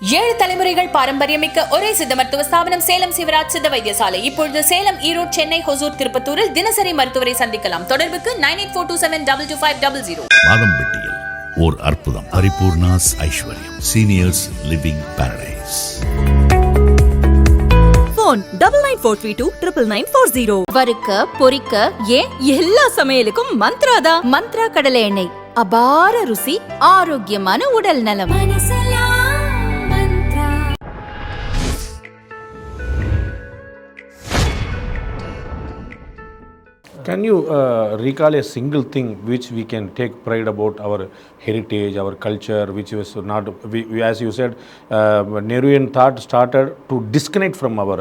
ஏழு தலைமுறைகள் பாரம்பரியமிக்க ஒரே சித்த மருத்துவ ஸ்தாபனம் சேலம் சிவராஜ் சித்த வைத்தியசாலை. இப்பொழுது சேலம், ஈரோடு, சென்னை, ஹொசூர், திருப்பத்தூரில் தினசரி மருத்துவரை சந்திக்கலாம். தொடர்புக்கு 9842722200. மாதம்பட்டியில் ஓர் அற்புதம். பரிபூர்ணாஸ் ஐஸ்வர்யம் சீனியர்ஸ் லிவிங் பாரடைஸ். போன் 9943299440. வறுக்க, பொரிக்க, ஏன் எல்லா சமையலுக்கும் மந்த்ராதான். மந்த்ரா கடலை எண்ணெய், அபார ருசி, ஆரோக்கியமான உடல் நலம். Can you recall a single thing which we can take pride about our heritage, our culture, which was not, as you said, Nehruvian thought started to disconnect from our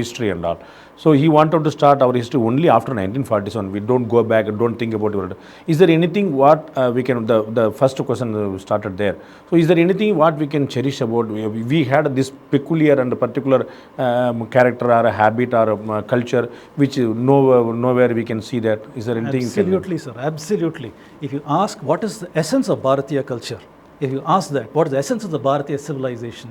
history and all. So he wanted to start our history only after 1947. We don't go back and don't think about it. Is there anything what we can, the first question started there. So is there anything what we can cherish about, we had this peculiar and particular character or a habit or a culture which nowhere we can see that. Is there anything? Absolutely, sir. Absolutely. If you ask what is the essence of Bharatiya culture, if you ask that, what is the essence of the Bharatiya civilization,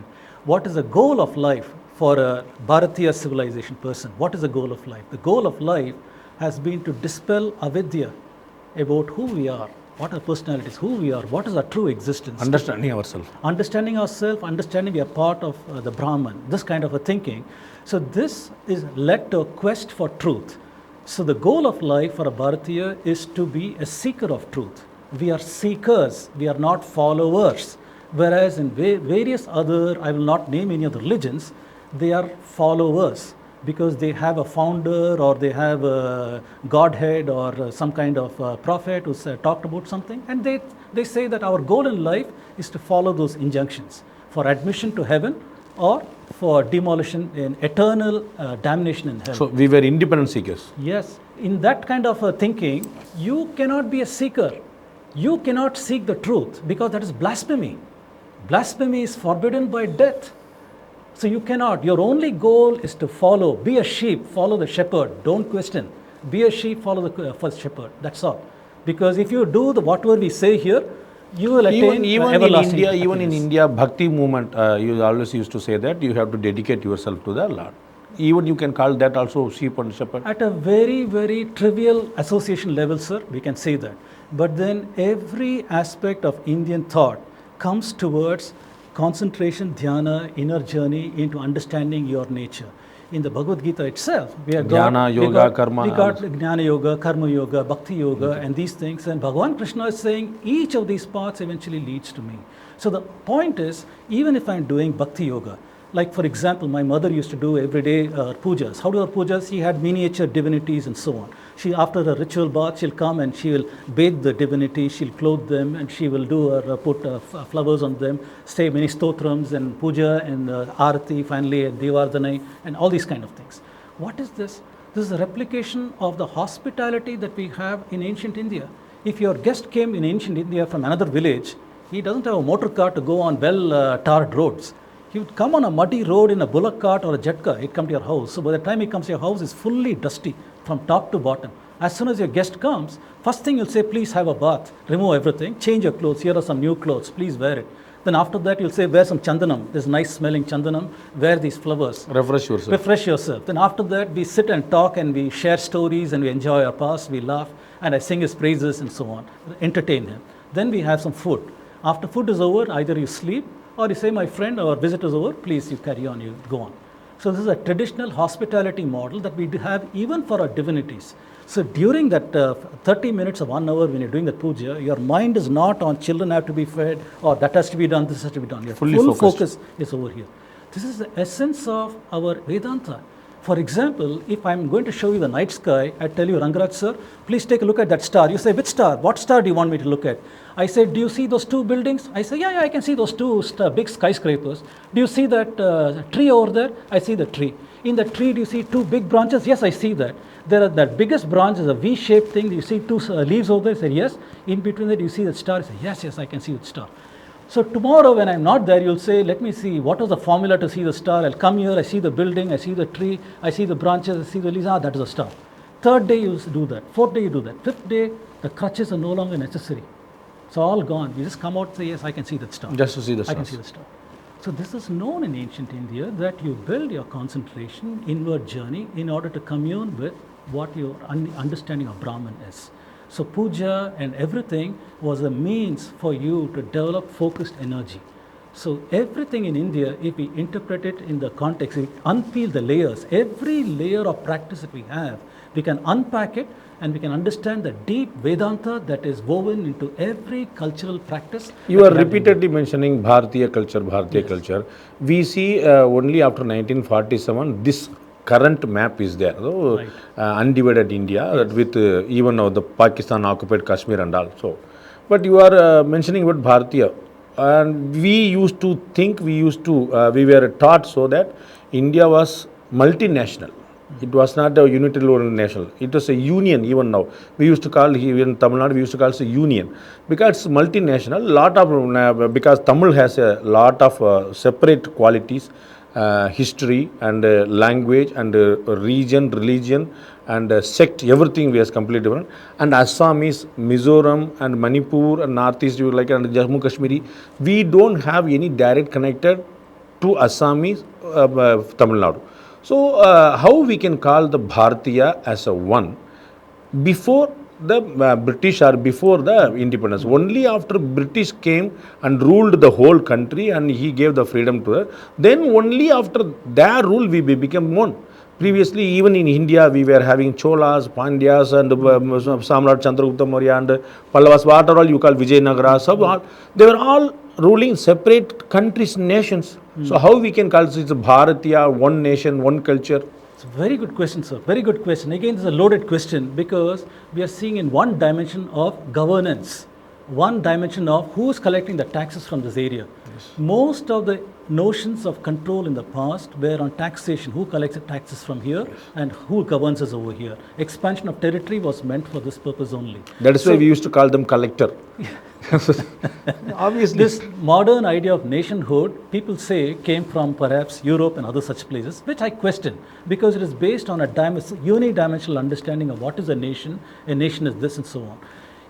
what is the goal of life for a Bharatiya civilization person, what is the goal of life? The goal of life has been to dispel avidya about who we are, what our personalities, who we are, what is our true existence. Understanding ourselves. Understanding ourselves, understanding we are part of the Brahman, this kind of a thinking. So this is led to a quest for truth. So the goal of life for a Bharatiya is to be a seeker of truth. We are seekers, we are not followers. Whereas in various other, I will not name any other religions, they are followers because they have a founder or they have a godhead or some kind of prophet who's talked about something, and they say that our goal in life is to follow those injunctions for admission to heaven or for demolition in eternal damnation in hell. So we were independent seekers. Yes, in that kind of thinking, you cannot be a seeker. You cannot seek the truth because that is blasphemy. Blasphemy is forbidden by death. So you cannot. Your only goal is to follow. Be a sheep, follow the shepherd. Don't question. Be a sheep, follow the first shepherd. That's all. Because if you do whatever we say here, you will attain everlasting happiness. Even in India, Bhakti movement, you always used to say that you have to dedicate yourself to the Lord. Even you can call that also sheep and shepherd. At a very, very trivial association level, sir, we can say that. But then every aspect of Indian thought comes towards concentration, dhyana, inner journey into understanding your nature. In the Bhagavad Gita itself, we have got Jnana Yoga, Karma Yoga, Bhakti Yoga, and these things. And Bhagavan Krishna is saying each of these paths eventually leads to me. So the point is, even if I am doing Bhakti Yoga, like for example, my mother used to do everyday pujas. How do her pujas? She had miniature divinities and so on. She, after a ritual bath, she'll come and she will bathe the divinity, she'll clothe them, and she will do put flowers on them, say many stotrams and puja and arati, finally Devardhanai, and all these kind of things. What is this? This is a replication of the hospitality that we have in ancient India. If your guest came in ancient India from another village, he doesn't have a motor car to go on well-tarred roads. He would come on a muddy road in a bullock cart or a jet car. He'd come to your house. So by the time he comes to your house, it's fully dusty from top to bottom. As soon as your guest comes, first thing you'll say, please have a bath, remove everything, change your clothes. Here are some new clothes, please wear it. Then after that, you'll say, wear some chandanam. There's nice smelling chandanam. Wear these flowers. Refresh yourself. Refresh yourself. Then after that, we sit and talk and we share stories and we enjoy our past, we laugh, and I sing his praises and so on, entertain him. Then we have some food. After food is over, either you sleep or you say, my friend, our visit is over, please you carry on, you go on. So this is a traditional hospitality model that we have even for our divinities. So during that 30 minutes or 1 hour when you're doing the puja, your mind is not on children have to be fed or that has to be done, this has to be done. Your full focus is over here. This is the essence of our Vedanta. For example, if I'm going to show you the night sky, I tell you, Rangaraj sir, please take a look at that star. You say, which star? What star do you want me to look at? I say, do you see those two buildings? I say, yeah, I can see those two big skyscrapers. Do you see that tree over there? I see the tree. In the tree, do you see two big branches? Yes, I see that. That biggest branch is a V-shaped thing. Do you see two leaves over there? I say, yes. In between that, you see that star? I say, yes, I can see that star. So tomorrow when I'm not there, you'll say, let me see, what was the formula to see the star? I'll come here, I see the building, I see the tree, I see the branches, I see the leaves, that is a star. Third day you do that, fourth day you do that, fifth day the crutches are no longer necessary. It's all gone. You just come out and say, yes, I can see that star. Just to see the stars. I can see the star. So this is known in ancient India that you build your concentration inward journey in order to commune with what your understanding of Brahman is. So puja and everything was a means for you to develop focused energy. So everything in India, if we interpret it in the context, if we unpeel the layers, every layer of practice that we have, we can unpack it and we can understand the deep Vedanta that is woven into every cultural practice. You are repeatedly mentioning Bharatiya culture. We see only after 1947 this current map is there, so, undivided India, that with even now the Pakistan occupied Kashmir and also. But you are mentioning about Bharatiya, and we were taught so that India was multinational. It was not a unilateral nation. It was a union. Even now, we used to call here in Tamil Nadu, we used to call it a union because it's multinational. Because Tamil has a lot of separate qualities, history and language and region, religion and sect. Everything was completely different. And Assamese, Mizoram and Manipur and Northeast, like and Jammu Kashmiri, we don't have any direct connected to Assamese, Tamil Nadu. So, how we can call the Bharatiya as a one before the British or before the independence? Only after British came and ruled the whole country and he gave the freedom to her, then only after their rule we became one. Previously, even in India, we were having Cholas, Pandyas and Samrat Chandragupta Maurya and Pallavas, what are all you call Vijayanagara, they were all ruling separate countries, nations. So how we can call it Bharatiya, one nation, one culture? It's a very good question, sir. Very good question. Again, this is a loaded question because we are seeing in one dimension of governance, one dimension of who is collecting the taxes from this area. Yes. Most of the notions of control in the past were on taxation, who collects the taxes from here and who governs us over here. Expansion of territory was meant for this purpose only. That is why we used to call them collector. Obviously, this modern idea of nationhood, people say, came from perhaps Europe and other such places, which I question because it is based on a unidimensional understanding of what is a nation is this and so on.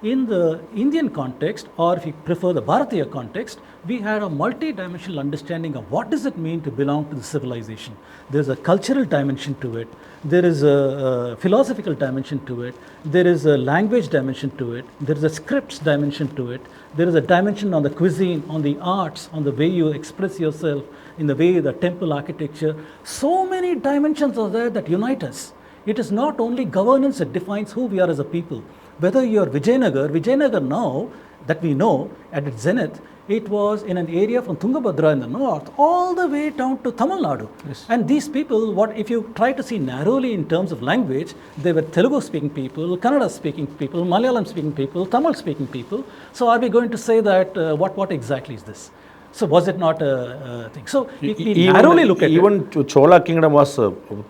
In the Indian context, or if you prefer the Bharatiya context, we had a multi-dimensional understanding of what does it mean to belong to the civilization. There is a cultural dimension to it, there is a philosophical dimension to it, there is a language dimension to it, there is a scripts dimension to it, there is a dimension on the cuisine, on the arts, on the way you express yourself, in the way the temple architecture. So many dimensions are there that unite us. It is not only governance that defines who we are as a people. Whether you are Vijayanagar now that we know at its zenith, it was in an area from Tungabhadra in the north all the way down to Tamil Nadu. Yes. And these people, if you try to see narrowly in terms of language, they were Telugu speaking people, Kannada speaking people, Malayalam speaking people, Tamil speaking people. So are we going to say that what exactly is this? So was it not a thing? So if we narrowly look at even Chola kingdom was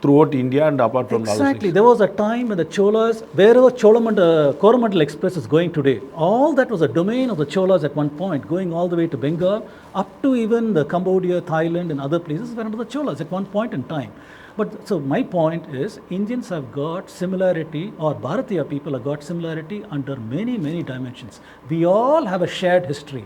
throughout India and apart from exactly. There was a time when the Cholas, wherever Coromandel Express is going today, all that was a domain of the Cholas at one point, going all the way to Bengal, up to even the Cambodia, Thailand and other places were under the Cholas at one point in time. But so my point is, Indians have got similarity, or Bharatiya people have got similarity under many, many dimensions. We all have a shared history.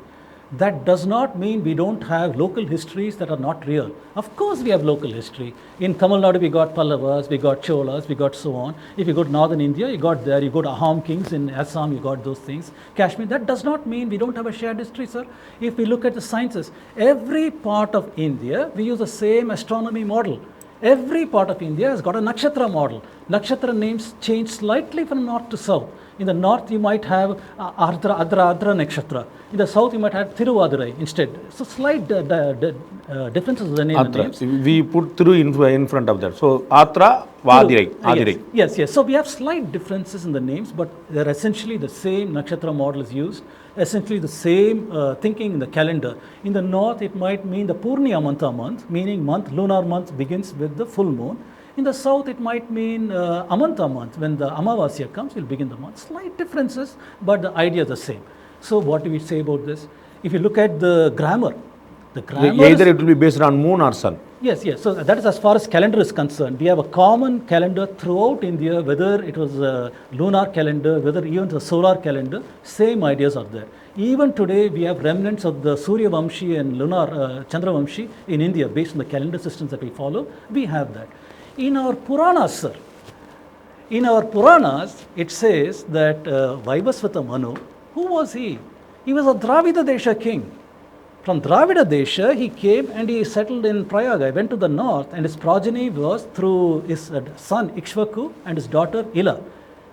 That does not mean we don't have local histories that are not real. Of course we have local history. In Tamil Nadu we got Pallavas, we got Cholas, we got so on. If you go to northern India, you got there, you go to Ahom kings in Assam, you got those things. Kashmir, that does not mean we don't have a shared history, sir. If we look at the sciences, every part of India, we use the same astronomy model. Every part of India has got a nakshatra model. Nakshatra names change slightly from north to south. In the north, you might have Adra nakshatra. In the south, you might have Thiruvadurai instead. So slight differences in the names. We put Thiru in front of that. So Atra, Vadirai. Yes. So we have slight differences in the names, but they're essentially the same nakshatra model is used. Essentially the same thinking in the calendar. In the north, it might mean the Purni Amanta month, meaning lunar month begins with the full moon. In the south, it might mean Amanta month. When the Amavasya comes, we'll begin the month. Slight differences, but the idea is the same. So what do we say about this? If you look at the grammar, The grammar Either it will be based on moon or sun. Yes, yes. So that is as far as calendar is concerned. We have a common calendar throughout India, whether it was a lunar calendar, whether even the solar calendar, same ideas are there. Even today, we have remnants of the Surya Vamshi and lunar Chandra Vamshi in India based on the calendar systems that we follow. We have that. In our Puranas, sir, in our Puranas, it says that Vaibhasvata Manu, who was he? He was a Dravida Desha king. From Dravida Desha, he came and he settled in Prayaga. He went to the north, and his progeny was through his son Ikshvaku and his daughter Ila.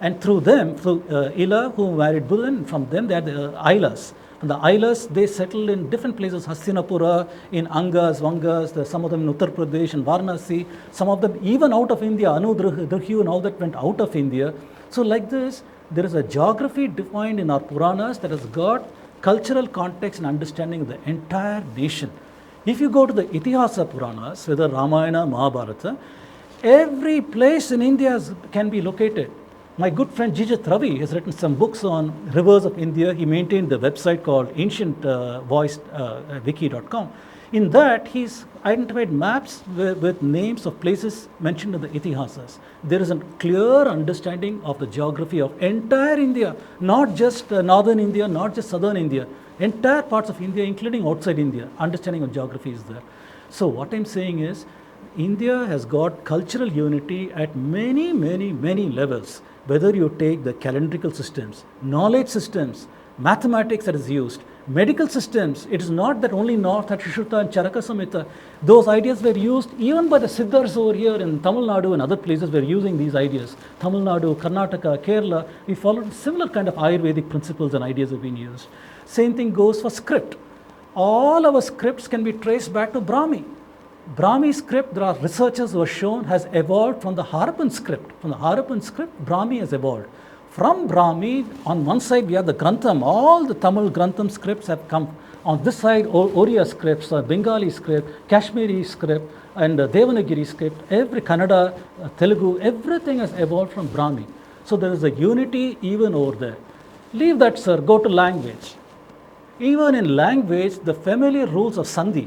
And through them, through Ila, who married Buddhan, from them they had the Ailas. From the Ailas, they settled in different places, Hastinapura, in Angas, Vangas, some of them in Uttar Pradesh and Varanasi, some of them even out of India, Anu, Drhyu and all that went out of India. So like this, there is a geography defined in our Puranas that has got cultural context and understanding of the entire nation. If you go to the Itihasa Puranas, whether Ramayana, Mahabharata, every place in India can be located. My good friend Jijat Ravi has written some books on rivers of India. He maintained the website called ancientvoicewiki.com. In that, he's identified maps with names of places mentioned in the Itihasas. There is a clear understanding of the geography of entire India, not just northern India, not just southern India, entire parts of India, including outside India. Understanding of geography is there. So what I'm saying is, India has got cultural unity at many, many, many levels. Whether you take the calendrical systems, knowledge systems, mathematics that is used, medical systems, it is not that only North had Shruta and Charaka Samhita. Those ideas were used even by the Siddhars over here in Tamil Nadu and other places were using these ideas. Tamil Nadu, Karnataka, Kerala, we followed similar kind of Ayurvedic principles and ideas have been used. Same thing goes for script. All our scripts can be traced back to Brahmi. Brahmi script, there are researchers who have shown, has evolved from the Harappan script. From the Harappan script, Brahmi has evolved. From Brahmi, on one side we have the Grantham, all the Tamil Grantham scripts have come. On this side, Oriya scripts, Bengali script, Kashmiri script, and Devanagiri script, every Kannada, Telugu, everything has evolved from Brahmi. So there is a unity even over there. Leave that, sir, go to language. Even in language, the familiar rules of Sandhi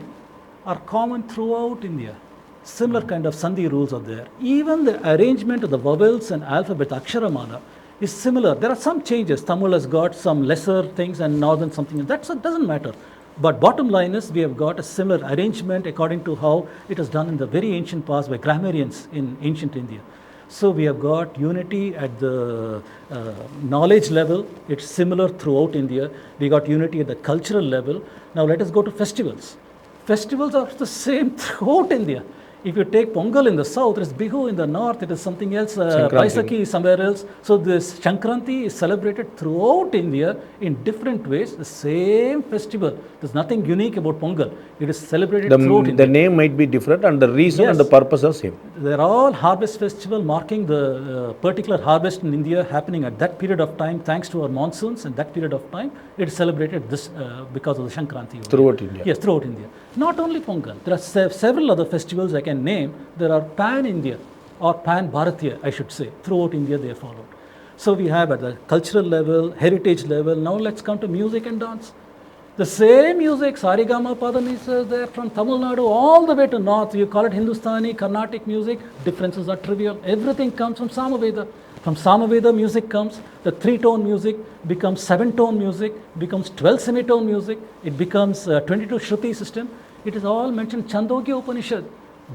are common throughout India. Similar kind of Sandhi rules are there. Even the arrangement of the vowels and alphabet, Aksharamala, is similar. There are some changes. Tamil has got some lesser things and northern something. That doesn't matter. But bottom line is we have got a similar arrangement according to how it was done in the very ancient past by grammarians in ancient India. So we have got unity at the knowledge level. It's similar throughout India. We got unity at the cultural level. Now let us go to festivals. Festivals are the same throughout India. If you take Pongal in the south, it is Bihu in the north, it is something else, Baisakhi is somewhere else. So this Shankranti is celebrated throughout India in different ways, the same festival. There's nothing unique about Pongal. It is celebrated throughout India. The name might be different and the reason and the purpose are same. They're all harvest festival marking the particular harvest in India happening at that period of time, thanks to our monsoons and that period of time. It is celebrated this because of the Shankranti. Throughout India. Yes, throughout India. Not only Pongal. There are several other festivals I can name. There are pan-India or pan-Bharatiya, I should say. Throughout India they are followed. So we have at the cultural level, heritage level. Now let's come to music and dance. The same music, Sarigama Padani is there from Tamil Nadu all the way to north. You call it Hindustani, Carnatic music, differences are trivial. Everything comes from Samaveda. From Samaveda music comes, the 3-tone music becomes 7-tone music, becomes 12 semitone music, it becomes 22 Shruti system. It is all mentioned Chandogya Upanishad.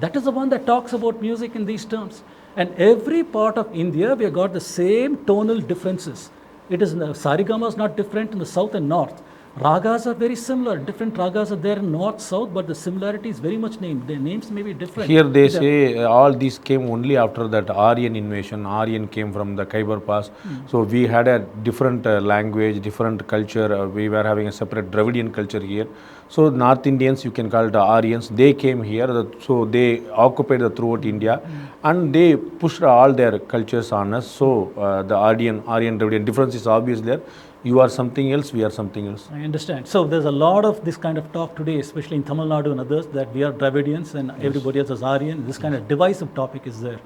That is the one that talks about music in these terms. And every part of India, we have got the same tonal differences. It is, Sarigama is not different in the south and north. Ragas are very similar. Different ragas are there in north, south, but the similarity is very much named. Their names may be different. Here they say all these came only after that Aryan invasion. Aryan came from the Khyber Pass. So we had a different language, different culture. We were having a separate Dravidian culture here. So North Indians, you can call it the Arians, they came here. So they occupied the throughout India and they pushed all their cultures on us. So the Aryan Dravidian difference is obvious there. You are something else, we are something else. I understand. So there's a lot of this kind of talk today, especially in Tamil Nadu and others, that we are Dravidians and everybody else is Aryan. This kind of divisive topic is there.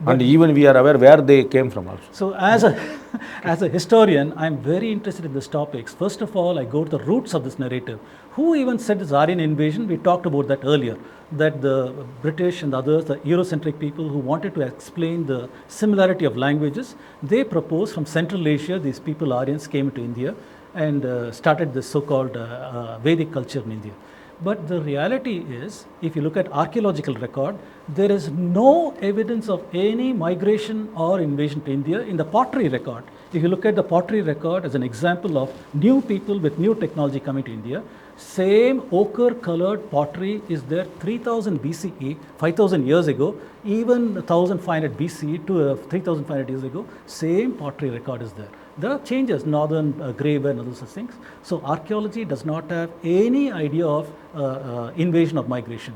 But and even we are aware where they came from also. So as a historian, I'm very interested in these topics. First of all, I go to the roots of this narrative. Who even said this Aryan invasion? We talked about that earlier, that the British and others, the Eurocentric people who wanted to explain the similarity of languages, they proposed from Central Asia, these people, Aryans, came to India and started this so-called Vedic culture in India. But the reality is, if you look at archaeological record, there is no evidence of any migration or invasion to India in the pottery record. If you look at the pottery record as an example of new people with new technology coming to India, same ochre colored pottery is there 3000 BCE, 5000 years ago, even 1500 BCE to 3500 years ago, same pottery record is there. There are changes, northern graveware and other such things. So archaeology does not have any idea of invasion or migration.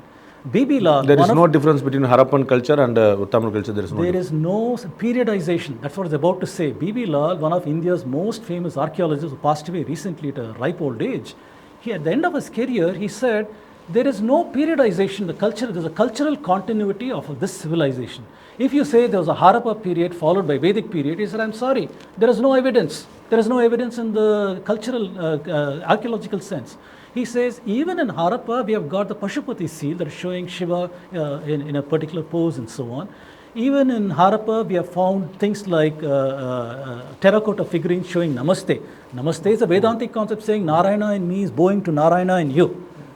B.B. Lal. There is no difference between Harappan culture and Tamil culture. There is no. There is no periodization. That's what I was about to say. B.B. Lal, one of India's most famous archaeologists who passed away recently at a ripe old age, he, at the end of his career, he said, there is no periodization. The culture, there's a cultural continuity of this civilization. If you say there was a Harappa period followed by Vedic period, he said, I'm sorry, there is no evidence. There is no evidence in the cultural, archaeological sense. He says, even in Harappa, we have got the Pashupati seal that is showing Shiva in a particular pose and so on. Even in Harappa, we have found things like terracotta figurines showing Namaste. Namaste is a Vedantic concept saying Narayana in me is bowing to Narayana in you.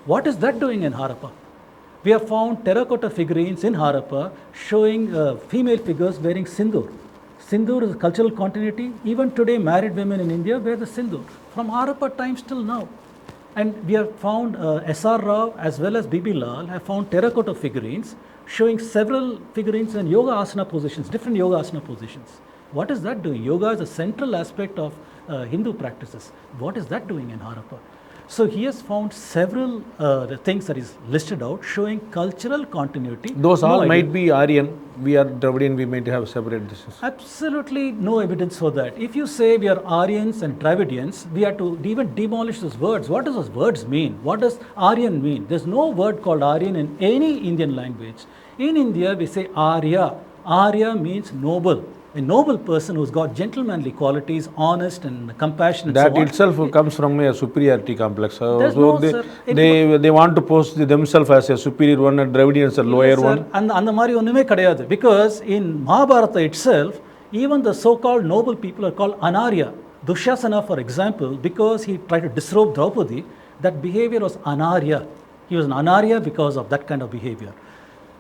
What is that doing in Harappa? We have found terracotta figurines in Harappa showing female figures wearing sindoor. Sindoor is a cultural continuity. Even today, married women in India wear the sindoor from Harappa times till now. And we have found S.R. Rao as well as B.B. Lal have found terracotta figurines showing several figurines in yoga asana positions, different yoga asana positions. What is that doing? Yoga is a central aspect of Hindu practices. What is that doing in Harappa? So he has found several things that is listed out showing cultural continuity. Those all might be Aryan. We are Dravidian, we might have separate this. Absolutely no evidence for that. If you say we are Aryans and Dravidians, we have to even demolish those words. What does those words mean? What does Aryan mean? There's no word called Aryan in any Indian language. In India, we say Arya. Arya means noble. A noble person who's got gentlemanly qualities, honest and compassionate. That so itself comes from a superiority complex. There's So no, they, sir, they want to post themselves as a superior one and Dravidians a lower one. And அந்த மாதிரி ஒண்ணுமே கிடையாது. Because in Mahabharata itself, even the so-called noble people are called Anarya. Dushasana, for example, because he tried to disrobe Draupadi, that behavior was Anarya. He was an Anarya because of that kind of behavior.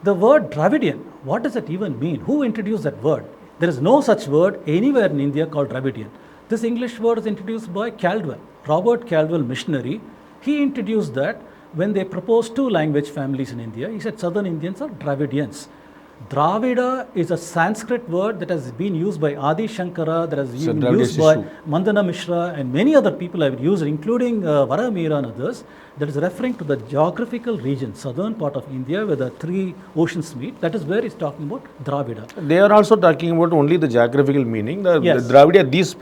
The word Dravidian, what does it even mean? Who introduced that word? There is no such word anywhere in India called Dravidian. This English word is introduced by Caldwell, Robert Caldwell, missionary. He introduced that when they proposed two language families in India. He said Southern Indians are Dravidians. Dravida is a Sanskrit word that has been used by Adi Shankara, that has been used by Mandana Mishra and many other people have used, including Varamira and others, that is referring to the geographical region, southern part of India where the three oceans meet. That is where he's talking about Dravida. They are also talking about only the geographical meaning. The Dravida, this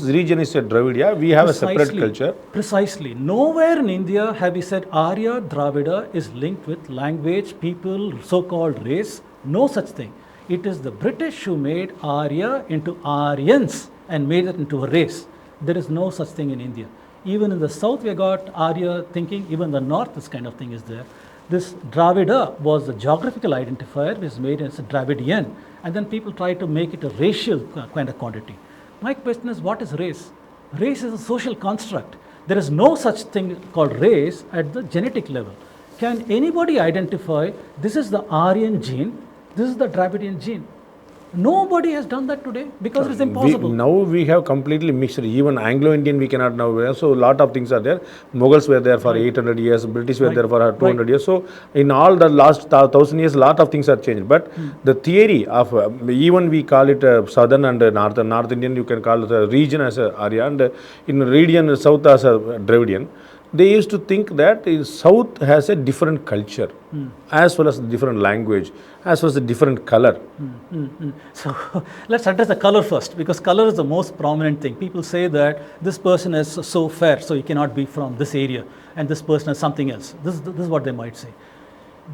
region is a Dravidia. We have a separate culture. Precisely. Nowhere in India have we said Arya Dravida is linked with language, people, so-called race. No such thing. It is the British who made Arya into Aryans and made it into a race. There is no such thing in India. Even in the south we have got Arya thinking, even in the north this kind of thing is there. This Dravida was the geographical identifier which is made as a Dravidian, and then people try to make it a racial kind of quantity. My question is, what is race? Race is a social construct. There is no such thing called race at the genetic level. Can anybody identify this is the Aryan gene, this is the Dravidian gene? Nobody has done that today because it's impossible. Now we have completely mixed. Even Anglo-Indian we cannot now wear. So a lot of things are there. Mughals were there for 800 years. British were there for 200 years. So in all the last 1000 years, a lot of things are changed. But the theory of even we call it southern and North Indian, you can call it a region as a Arya, and in region south as a Dravidian. They used to think that South has a different culture, as well as a different language, as well as a different color. So let's address the color first, because color is the most prominent thing. People say that this person is so fair, so he cannot be from this area, and this person is something else. This is what they might say.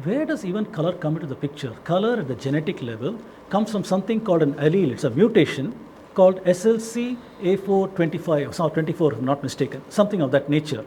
Where does even color come into the picture? Color at the genetic level comes from something called an allele. It's a mutation called SLC A425, or 24 if I'm not mistaken, something of that nature.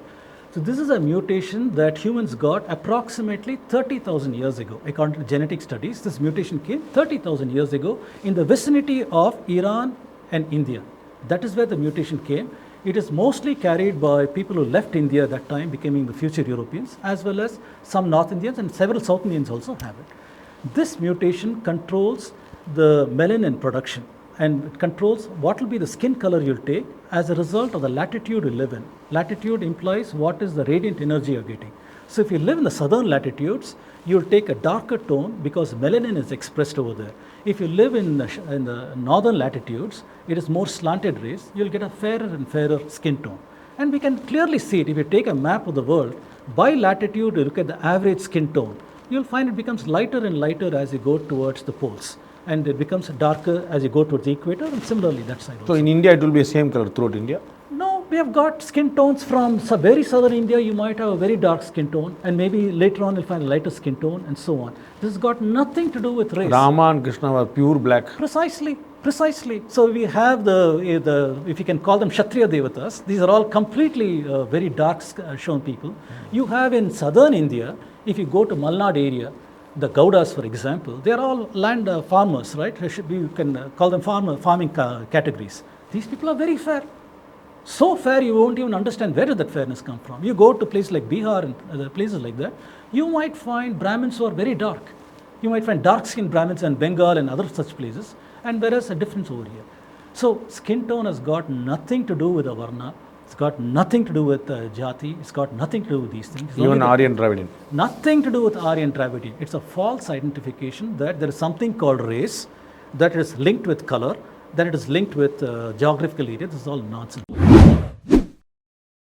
So this is a mutation that humans got approximately 30,000 years ago. According to genetic studies, this mutation came 30,000 years ago in the vicinity of Iran and India. That is where the mutation came. It is mostly carried by people who left India at that time, becoming the future Europeans, as well as some North Indians, and several South Indians also have it. This mutation controls the melanin production, and it controls what will be the skin color you'll take as a result of the latitude you live in. Latitude implies what is the radiant energy you're getting. So if you live in the southern latitudes, you'll take a darker tone because melanin is expressed over there. If you live in the northern latitudes, it is more slanted rays, you'll get a fairer and fairer skin tone. And we can clearly see it. If you take a map of the world, by latitude, you look at the average skin tone, you'll find it becomes lighter and lighter as you go towards the poles. And it becomes darker as you go towards the equator, and similarly that side also. So in India, it will be the same color throughout India? No, we have got skin tones from very southern India. You might have a very dark skin tone, and maybe later on you'll find a lighter skin tone, and so on. This has got nothing to do with race. Rama and Krishna were pure black. Precisely. So we have the if you can call them Kshatriya Devatas, these are all completely very dark shown people. You have in southern India, if you go to Malnad area, the Gaudas, for example, they are all land farmers, right? You can call them farming categories. These people are very fair. So fair, you won't even understand where did that fairness come from. You go to places like Bihar and other places like that, you might find Brahmins who are very dark. You might find dark-skinned Brahmins in Bengal and other such places, and whereas a difference over here. So skin tone has got nothing to do with a varna. It's got nothing to do with jati. It's got nothing to do with these things. Even Aryan Dravidian. Nothing to do with Aryan Dravidian. It's a false identification that there is something called race, that is linked with color, that it is linked with geographical area. This is all nonsense.